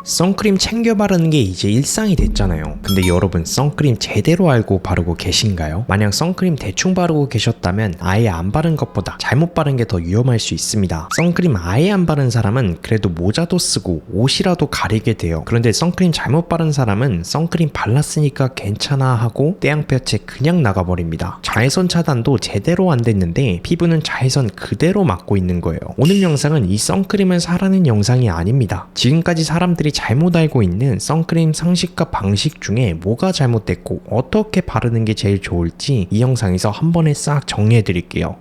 선크림 챙겨 바르는 게 이제 일상이 됐잖아요. 근데 여러분 선크림 제대로 알고 바르고 계신가요? 만약 선크림 대충 바르고 계셨다면 아예 안 바른 것보다 잘못 바른 게 더 위험할 수 있습니다. 선크림 아예 안 바른 사람은 그래도 모자도 쓰고 옷이라도 가리게 돼요. 그런데 선크림 잘못 바른 사람은 선크림 발랐으니까 괜찮아 하고 떼양볕에 그냥 나가버립니다. 자외선 차단도 제대로 안 됐는데 피부는 자외선 그대로 맞고 있는 거예요. 오늘 영상은 이 선크림을 사라는 영상이 아닙니다. 지금까지 사람들이 잘못 알고 있는 선크림 상식과 방식 중에 뭐가 잘못됐고 어떻게 바르는 게 제일 좋을지 이 영상에서 한 번에 싹 정리해 드릴게요.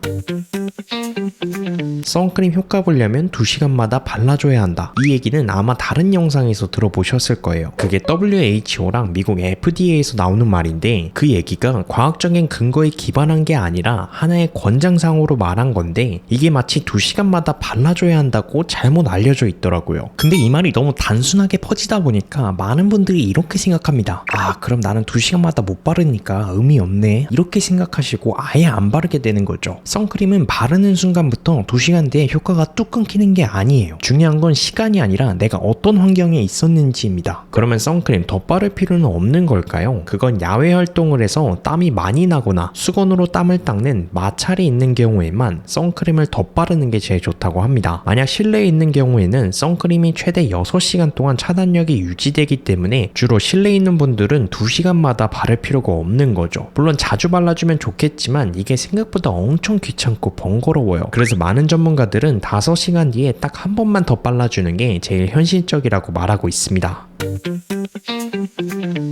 선크림 효과 보려면 2시간마다 발라줘야 한다. 이 얘기는 아마 다른 영상에서 들어보셨을 거예요. 그게 WHO랑 미국 FDA에서 나오는 말인데 그 얘기가 과학적인 근거에 기반한 게 아니라 하나의 권장사항으로 말한 건데 이게 마치 2시간마다 발라줘야 한다고 잘못 알려져 있더라고요. 근데 이 말이 너무 단순하게 퍼지다 보니까 많은 분들이 이렇게 생각합니다. 아, 그럼 나는 2시간마다 못 바르니까 의미 없네, 이렇게 생각하시고 아예 안 바르게 되는 거죠. 선크림은 바르는 순간부터 2시간 뒤에 효과가 뚝 끊기는 게 아니에요. 중요한 건 시간이 아니라 내가 어떤 환경에 있었는지입니다. 그러면 선크림 더 바를 필요는 없는 걸까요? 그건 야외 활동을 해서 땀이 많이 나거나 수건으로 땀을 닦는 마찰이 있는 경우에만 선크림을 더 바르는 게 제일 좋다고 합니다. 만약 실내에 있는 경우에는 선크림이 최대 6시간 동안 차단력이 유지되기 때문에 주로 실내에 있는 분들은 2시간마다 바를 필요가 없는 거죠. 물론 자주 발라주면 좋겠지만 이게 생각보다 엄청 귀찮고 번거로워요. 그래서 많은 전문가들은 5시간 뒤에 딱 한 번만 더 발라주는 게 제일 현실적이라고 말하고 있습니다.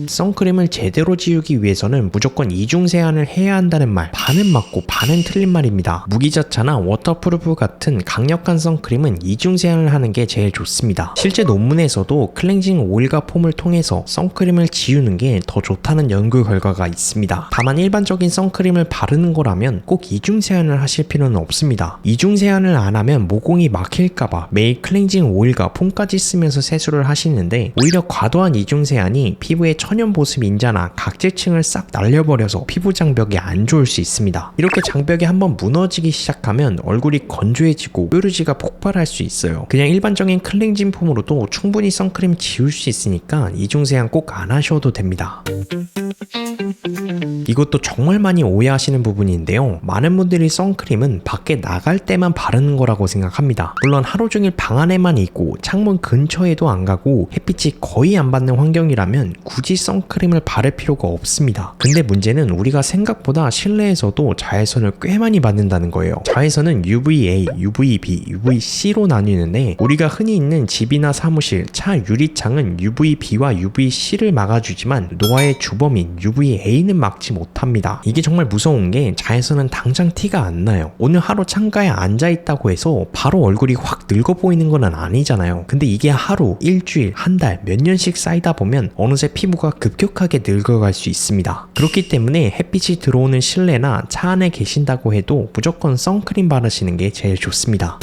선크림을 제대로 지우기 위해서는 무조건 이중 세안을 해야 한다는 말, 반은 맞고 반은 틀린 말입니다. 무기자차나 워터프루프 같은 강력한 선크림은 이중 세안을 하는 게 제일 좋습니다. 실제 논문에서도 클렌징 오일과 폼을 통해서 선크림을 지우는 게 더 좋다는 연구 결과가 있습니다. 다만 일반적인 선크림을 바르는 거라면 꼭 이중 세안을 하실 필요는 없습니다. 이중 세안을 안 하면 모공이 막힐까봐 매일 클렌징 오일과 폼까지 쓰면서 세수를 하시는데 오히려 과도한 이중 세안이 피부의 천연 보습 인자나 각질층을 싹 날려버려서 피부 장벽이 안 좋을 수 있습니다. 이렇게 장벽이 한번 무너지기 시작하면 얼굴이 건조해지고 뾰루지가 폭발할 수 있어요. 그냥 일반적인 클렌징 폼으로도 충분히 선크림 지울 수 있으니까 이중 세안 꼭 안 하셔도 됩니다. 이것도 정말 많이 오해하시는 부분인데요. 많은 분들이 선크림은 밖에 나갈 때만 바르는 거라고 생각합니다. 물론 하루 종일 방 안에만 있고 창문 근처에도 안 가고 햇빛이 거의 안 받는 환경이라면 굳이 선크림을 바를 필요가 없습니다. 근데 문제는 우리가 생각보다 실내에서도 자외선을 꽤 많이 받는다는 거예요. 자외선은 UVA, UVB, UVC로 나뉘는데 우리가 흔히 있는 집이나 사무실, 차 유리창은 UVB와 UVC를 막아주지만 노화의 주범인 UVA는 막지 못합니다. 이게 정말 무서운 게 자외선은 당장 티가 안 나요. 오늘 하루 창가에 앉아있다고 해서 바로 얼굴이 확 늙어 보이는 건 아니잖아요. 근데 이게 하루, 일주일, 한 달, 몇 년씩 쌓이다 보면 어느새 피부가 급격하게 늙어갈 수 있습니다. 그렇기 때문에 햇빛이 들어오는 실내나 차 안에 계신다고 해도 무조건 선크림 바르시는 게 제일 좋습니다.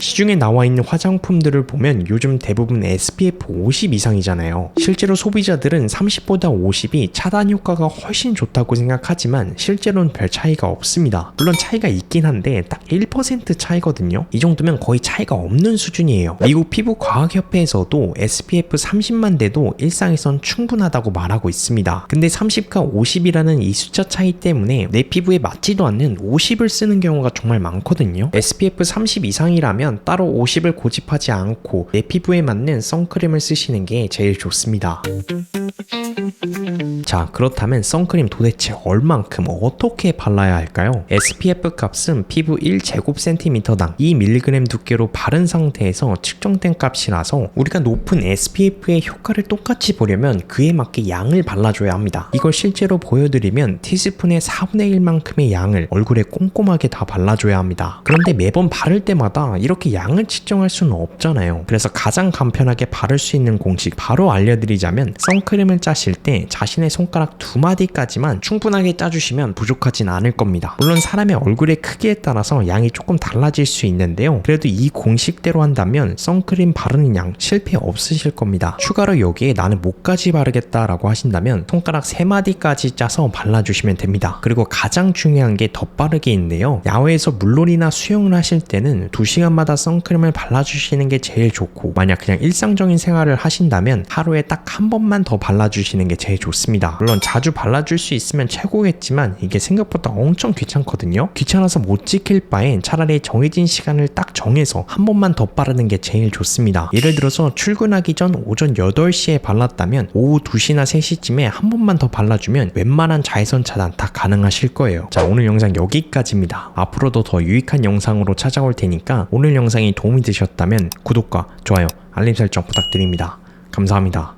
시중에 나와 있는 화장품들을 보면 요즘 대부분 SPF 50 이상이잖아요. 실제로 소비자들은 30보다 50이 차단 효과가 훨씬 좋다고 생각하지만 실제로는 별 차이가 없습니다. 물론 차이가 있긴 한데 딱 1% 차이거든요. 이 정도면 거의 차이가 없는 수준이에요. 미국 피부과학협회에서도 SPF 30만 돼도 일상에선 충분하다고 말하고 있습니다. 근데 30과 50이라는 이 숫자 차이 때문에 내 피부에 맞지도 않는 50을 쓰는 경우가 정말 많거든요. SPF 30 이상이라면 따로 50을 고집하지 않고 내 피부에 맞는 선크림을 쓰시는 게 제일 좋습니다. 자, 그렇다면 선크림 도대체 얼만큼 어떻게 발라야 할까요? SPF 값은 피부 1제곱센티미터당 2mg 두께로 바른 상태에서 측정된 값이라서 우리가 높은 SPF의 효과를 똑같이 보려면 그에 맞게 양을 발라줘야 합니다. 이걸 실제로 보여드리면 티스푼의 4분의 1만큼의 양을 얼굴에 꼼꼼하게 다 발라줘야 합니다. 그런데 매번 바를 때마다 이렇게 양을 측정할 수는 없잖아요. 그래서 가장 간편하게 바를 수 있는 공식 바로 알려드리자면 선크림을 짜실 때 자신의 손가락 2마디까지만 충분하게 짜주시면 부족하진 않을 겁니다. 물론 사람의 얼굴의 크기에 따라서 양이 조금 달라질 수 있는데요. 그래도 이 공식대로 한다면 선크림 바르는 양 실패 없으실 겁니다. 추가로 여기에 나는 목까지 바르겠다라고 하신다면 손가락 3마디까지 짜서 발라주시면 됩니다. 그리고 가장 중요한 게 덧바르기인데요. 야외에서 물놀이나 수영을 하실 때는 일단은 2시간마다 선크림을 발라주시는 게 제일 좋고, 만약 그냥 일상적인 생활을 하신다면 하루에 딱 한 번만 더 발라주시는 게 제일 좋습니다. 물론 자주 발라줄 수 있으면 최고겠지만 이게 생각보다 엄청 귀찮거든요. 귀찮아서 못 지킬 바엔 차라리 정해진 시간을 딱 정해서 한 번만 더 바르는 게 제일 좋습니다. 예를 들어서 출근하기 전 오전 8시에 발랐다면 오후 2시나 3시쯤에 한 번만 더 발라주면 웬만한 자외선 차단 다 가능하실 거예요. 자, 오늘 영상 여기까지입니다. 앞으로도 더 유익한 영상으로 찾아올 테니까 오늘 영상이 도움이 되셨다면 구독과 좋아요, 알림 설정 부탁드립니다. 감사합니다.